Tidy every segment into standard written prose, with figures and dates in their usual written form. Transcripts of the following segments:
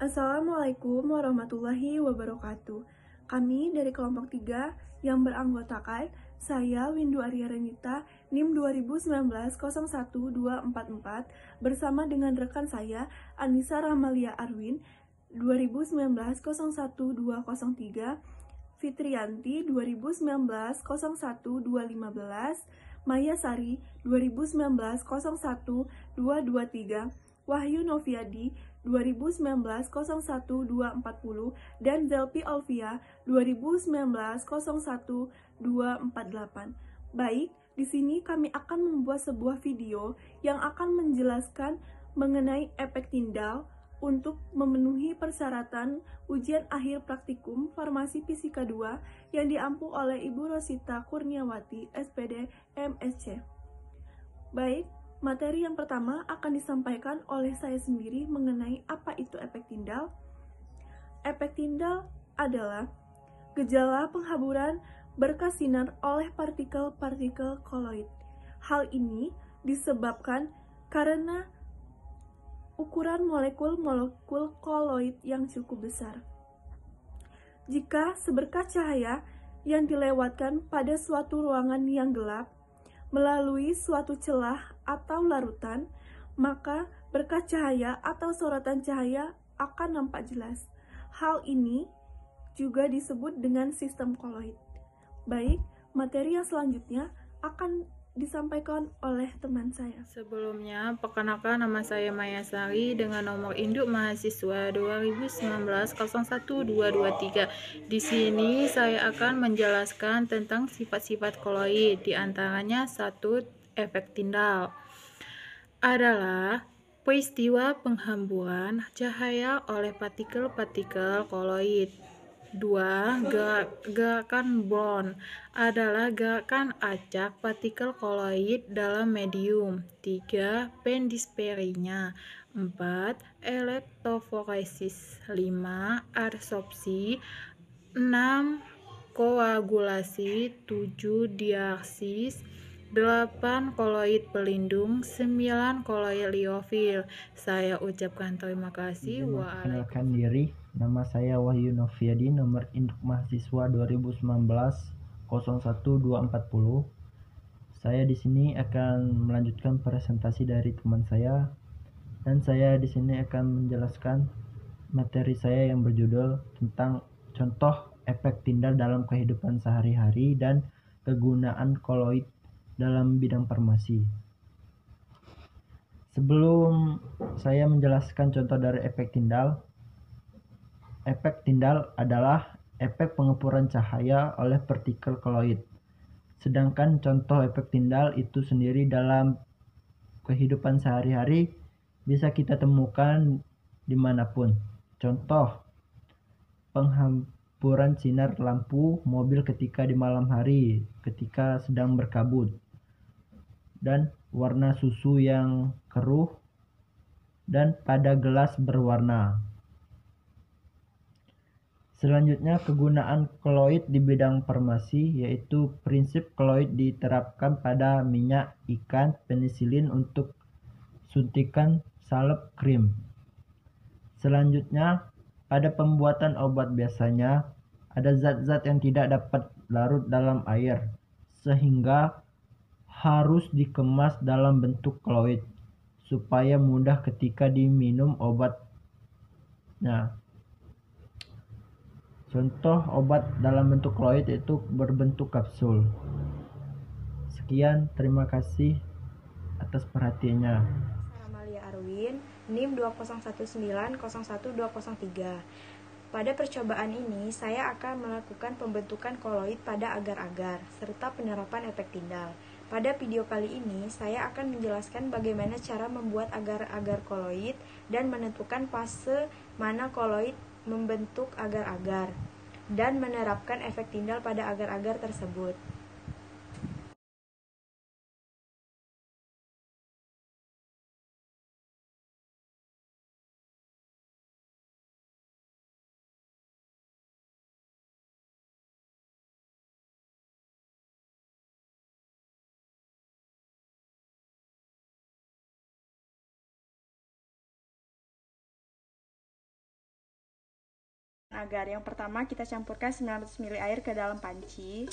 Assalamualaikum warahmatullahi wabarakatuh. Kami dari kelompok 3 yang beranggotakan saya Windu Arya Renita NIM 2019 01244 bersama dengan rekan saya Anissa Rahmalia Arwin 2019 01203, Fitrianti 2019 01215, Maya Sari 2019 01223, Wahyu Noviadi 2019 01240, dan Zelpi Alvia 2019 01248. Baik, di sini kami akan membuat sebuah video yang akan menjelaskan mengenai efek tindal untuk memenuhi persyaratan ujian akhir praktikum Farmasi Fisika 2 yang diampu oleh Ibu Rosita Kurniawati, SPD, MSc. Baik, materi yang pertama akan disampaikan oleh saya sendiri mengenai apa itu efek tindal. Efek tindal adalah gejala penghaburan berkas sinar oleh partikel-partikel koloid. Hal ini disebabkan karena ukuran molekul-molekul koloid yang cukup besar. Jika seberkas cahaya yang dilewatkan pada suatu ruangan yang gelap melalui suatu celah atau larutan, maka berkas cahaya atau sorotan cahaya akan nampak jelas. Hal ini juga disebut dengan sistem koloid. Baik, materi yang selanjutnya akan disampaikan oleh teman saya. Sebelumnya, perkenalkan nama saya Maya Sari dengan nomor induk mahasiswa 2019 01223. Di sini saya akan menjelaskan tentang sifat-sifat koloid, di antaranya satu, efek tindal adalah peristiwa penghamburan cahaya oleh partikel-partikel koloid. 2. Gerakan Brown adalah gerakan acak partikel koloid dalam medium. 3. Pendisperinya. 4. Elektroforesis. 5. Adsorpsi. 6. Koagulasi. 7. Diaksis. 8. Koloid pelindung. 9. Koloid liofil. Saya ucapkan terima kasih. Perkenalkan diri, nama saya Wahyu Noviadi, nomor induk mahasiswa 2019 01240. Saya di sini akan melanjutkan presentasi dari teman saya, dan saya di sini akan menjelaskan materi saya yang berjudul tentang contoh efek tindal dalam kehidupan sehari-hari dan kegunaan koloid dalam bidang farmasi. Sebelum saya menjelaskan contoh dari efek tindal adalah efek pengepuran cahaya oleh partikel koloid. Sedangkan contoh efek tindal itu sendiri dalam kehidupan sehari-hari bisa kita temukan dimanapun. Contoh, penghamburan sinar lampu mobil ketika di malam hari, ketika sedang berkabut, dan warna susu yang keruh, dan pada gelas berwarna. Selanjutnya, kegunaan koloid di bidang farmasi, yaitu prinsip koloid diterapkan pada minyak ikan penisilin untuk suntikan salep krim. Selanjutnya, pada pembuatan obat biasanya ada zat-zat yang tidak dapat larut dalam air, sehingga harus dikemas dalam bentuk koloid supaya mudah ketika diminum obatnya. Contoh obat dalam bentuk koloid itu berbentuk kapsul. Sekian, terima kasih atas perhatiannya. Rahmalia Arwin, NIM 2019 01203. Pada percobaan ini, saya akan melakukan pembentukan koloid pada agar-agar, serta penerapan efek tindal. Pada video kali ini, saya akan menjelaskan bagaimana cara membuat agar-agar koloid dan menentukan fase mana koloid membentuk agar-agar, dan menerapkan efek tindal pada agar-agar tersebut. agar. Yang pertama, kita campurkan 900 ml air ke dalam panci.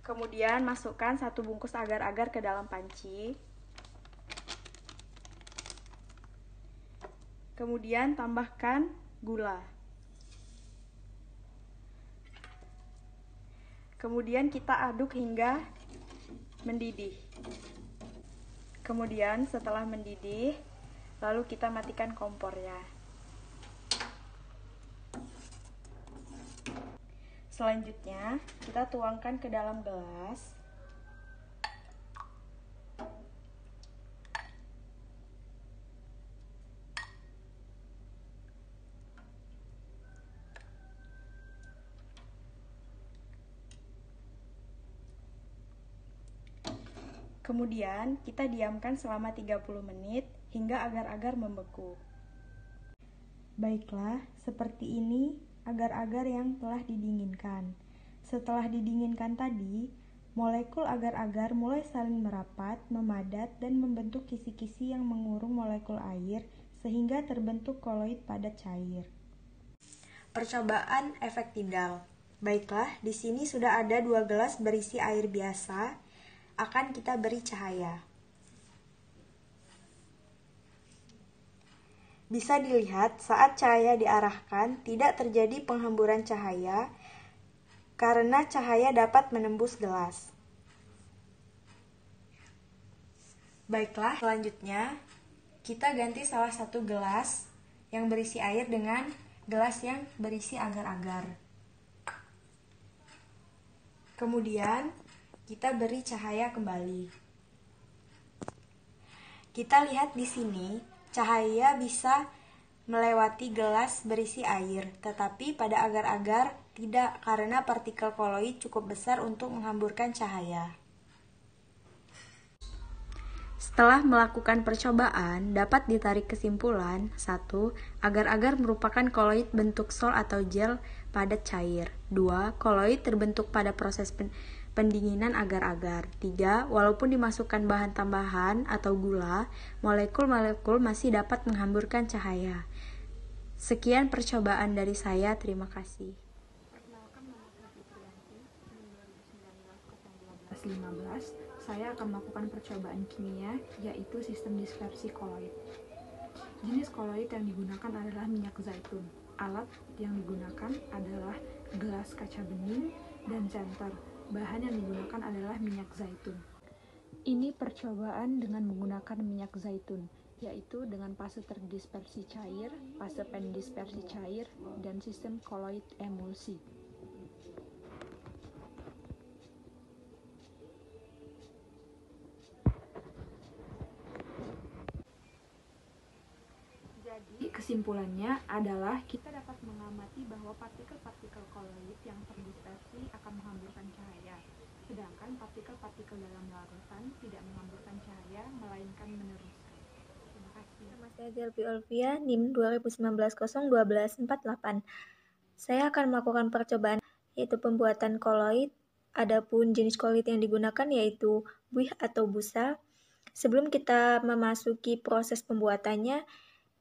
Kemudian masukkan 1 bungkus agar-agar ke dalam panci. Kemudian tambahkan gula. Kemudian kita aduk hingga mendidih. Kemudian setelah mendidih, lalu kita matikan kompornya. Selanjutnya, kita tuangkan ke dalam gelas. Kemudian, kita diamkan selama 30 menit hingga agar-agar membeku. Baiklah, seperti ini agar-agar yang telah didinginkan. Setelah didinginkan tadi, molekul agar-agar mulai saling merapat, memadat, dan membentuk kisi-kisi yang mengurung molekul air sehingga terbentuk koloid padat cair. Percobaan efek Tyndall. Baiklah, di sini sudah ada 2 gelas berisi air biasa. Akan kita beri cahaya. Bisa dilihat saat cahaya diarahkan tidak terjadi penghamburan cahaya karena cahaya dapat menembus gelas. Baiklah, selanjutnya kita ganti salah satu gelas yang berisi air dengan gelas yang berisi agar-agar. Kemudian kita beri cahaya kembali. Kita lihat di sini, cahaya bisa melewati gelas berisi air, tetapi pada agar-agar tidak karena partikel koloid cukup besar untuk menghamburkan cahaya. Setelah melakukan percobaan, dapat ditarik kesimpulan 1. Agar-agar merupakan koloid bentuk sol atau gel padat cair. 2. Koloid terbentuk pada proses pendinginan agar-agar. 3. Walaupun dimasukkan bahan tambahan atau gula, molekul-molekul masih dapat menghamburkan cahaya. Sekian percobaan dari saya, terima kasih. Perkenalkan, nama saya Fitriyanti, 2019-12-15, saya akan melakukan percobaan kimia, yaitu sistem dispersi koloid. Jenis koloid yang digunakan adalah minyak zaitun. Alat yang digunakan adalah gelas kaca bening dan senter. Bahan yang digunakan adalah minyak zaitun. Ini percobaan dengan menggunakan minyak zaitun, yaitu dengan fase terdispersi cair, fase pendispersi cair, dan sistem koloid emulsi. Jadi, kesimpulannya adalah kita dapat mengamati bahwa partikel-partikel koloid yang terdispersi akan menghamburkan cahaya, sedangkan partikel-partikel dalam larutan tidak menghamburkan cahaya, melainkan meneruskan. Terima kasih. Nama saya Delvi Olvia, NIM 2019-012-48. Saya akan melakukan percobaan, yaitu pembuatan koloid. Adapun jenis koloid yang digunakan yaitu buih atau busa. Sebelum kita memasuki proses pembuatannya,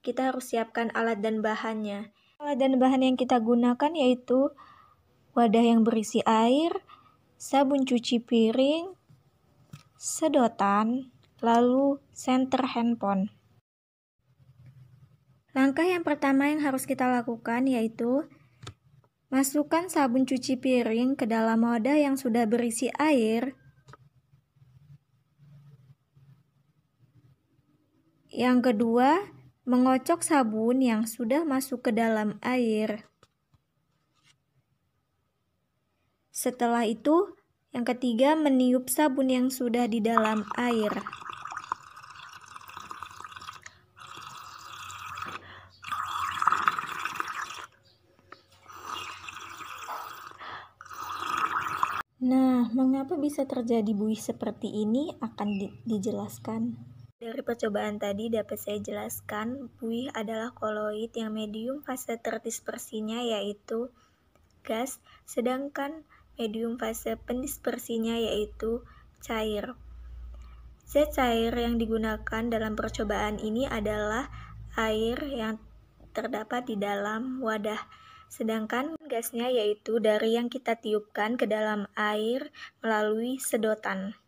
kita harus siapkan alat dan bahannya. Alat dan bahan yang kita gunakan yaitu wadah yang berisi air, sabun cuci piring, sedotan, lalu senter handphone. Langkah yang pertama yang harus kita lakukan yaitu masukkan sabun cuci piring ke dalam wadah yang sudah berisi air. Yang kedua, mengocok sabun yang sudah masuk ke dalam air. Setelah itu, yang ketiga, meniup sabun yang sudah di dalam air. Nah, mengapa bisa terjadi buih seperti ini akan dijelaskan. Dari percobaan tadi dapat saya jelaskan, buih adalah koloid yang medium fase terdispersinya yaitu gas, sedangkan medium fase pendispersinya yaitu cair. Zat cair yang digunakan dalam percobaan ini adalah air yang terdapat di dalam wadah, sedangkan gasnya yaitu dari yang kita tiupkan ke dalam air melalui sedotan.